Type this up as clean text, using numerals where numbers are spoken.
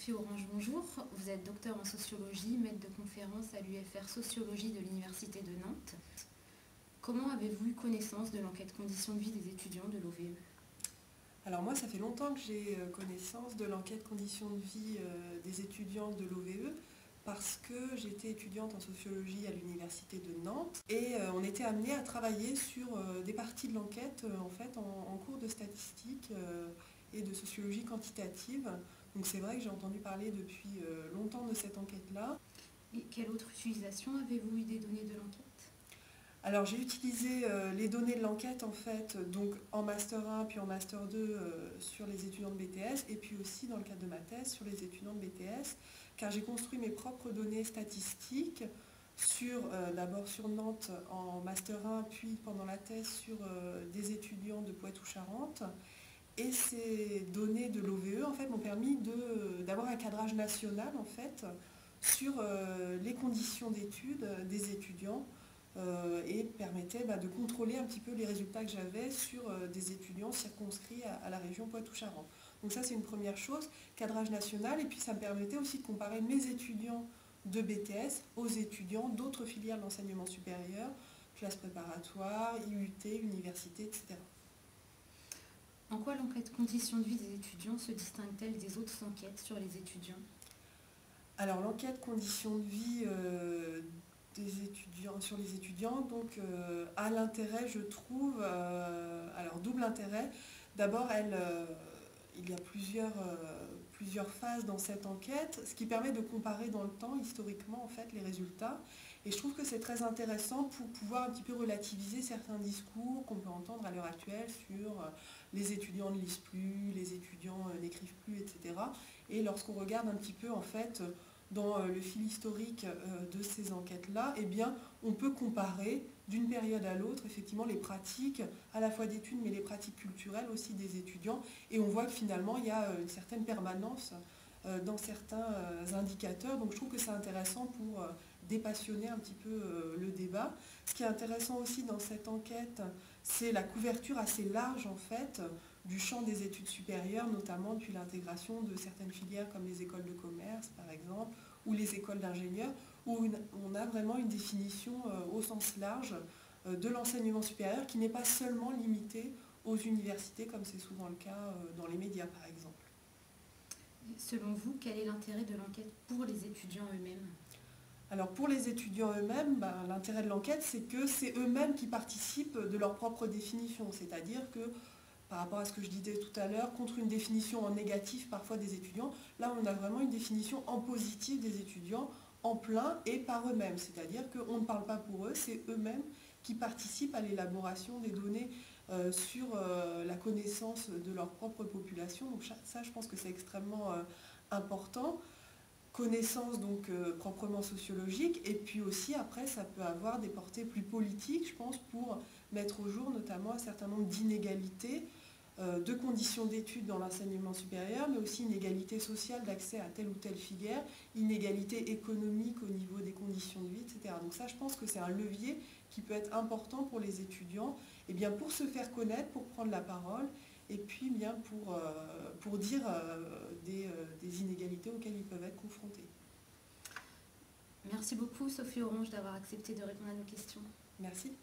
Sophie Orange, bonjour. Vous êtes docteur en sociologie, maître de conférence à l'UFR Sociologie de l'Université de Nantes. Comment avez-vous eu connaissance de l'enquête conditions de vie des étudiants de l'OVE? Alors moi, ça fait longtemps que j'ai connaissance de l'enquête conditions de vie des étudiants de l'OVE parce que j'étais étudiante en sociologie à l'Université de Nantes et on était amené à travailler sur des parties de l'enquête en fait en cours de statistique et de sociologie quantitative. Donc c'est vrai que j'ai entendu parler depuis longtemps de cette enquête-là. Et quelle autre utilisation avez-vous eu des données de l'enquête? Alors j'ai utilisé les données de l'enquête en fait, donc en Master 1 puis en Master 2 sur les étudiants de BTS et puis aussi dans le cadre de ma thèse sur les étudiants de BTS, car j'ai construit mes propres données statistiques d'abord sur Nantes en Master 1 puis pendant la thèse sur des étudiants de Poitou-Charentes. Et ces données de l'OVE en fait m'ont permis d'avoir un cadrage national en fait sur les conditions d'études des étudiants et permettait de contrôler un petit peu les résultats que j'avais sur des étudiants circonscrits à la région Poitou-Charentes. Donc ça c'est une première chose, cadrage national, et puis ça me permettait aussi de comparer mes étudiants de BTS aux étudiants d'autres filières d'enseignement supérieur, classe préparatoire, IUT, université, etc. En quoi l'enquête conditions de vie des étudiants se distingue-t-elle des autres enquêtes sur les étudiants? Alors l'enquête conditions de vie sur les étudiants a l'intérêt, je trouve, alors double intérêt. D'abord, il y a plusieurs phases dans cette enquête, ce qui permet de comparer dans le temps, historiquement, en fait, les résultats. Et je trouve que c'est très intéressant pour pouvoir un petit peu relativiser certains discours qu'on peut entendre à l'heure actuelle sur les étudiants ne lisent plus, les étudiants n'écrivent plus, etc. Et lorsqu'on regarde un petit peu, en fait, dans le fil historique de ces enquêtes-là, eh bien, on peut comparer d'une période à l'autre, effectivement, les pratiques, à la fois d'études, mais les pratiques culturelles aussi des étudiants. Et on voit que finalement, il y a une certaine permanence dans certains indicateurs. Donc je trouve que c'est intéressant pour dépassionner un petit peu le débat. Ce qui est intéressant aussi dans cette enquête, c'est la couverture assez large, en fait, du champ des études supérieures, notamment depuis l'intégration de certaines filières comme les écoles de commerce, par exemple, ou les écoles d'ingénieurs, où on a vraiment une définition au sens large de l'enseignement supérieur qui n'est pas seulement limité aux universités, comme c'est souvent le cas dans les médias, par exemple. Selon vous, quel est l'intérêt de l'enquête pour les étudiants eux-mêmes? Alors pour les étudiants eux-mêmes, l'intérêt de l'enquête, c'est que c'est eux-mêmes qui participent de leur propre définition, c'est-à-dire que par rapport à ce que je disais tout à l'heure, contre une définition en négatif parfois des étudiants, là on a vraiment une définition en positif des étudiants, en plein et par eux-mêmes. C'est-à-dire qu'on ne parle pas pour eux, c'est eux-mêmes qui participent à l'élaboration des données sur la connaissance de leur propre population. Donc ça, je pense que c'est extrêmement important. Connaissance donc proprement sociologique, et puis aussi après ça peut avoir des portées plus politiques, je pense, pour mettre au jour notamment un certain nombre d'inégalités de conditions d'études dans l'enseignement supérieur, mais aussi inégalité sociale d'accès à telle ou telle filière, inégalité économique au niveau des conditions de vie, etc. Donc ça, je pense que c'est un levier qui peut être important pour les étudiants, et bien pour se faire connaître, pour prendre la parole, et puis bien pour dire des inégalités auxquelles ils peuvent être confrontés. Merci beaucoup Sophie Orange d'avoir accepté de répondre à nos questions. Merci.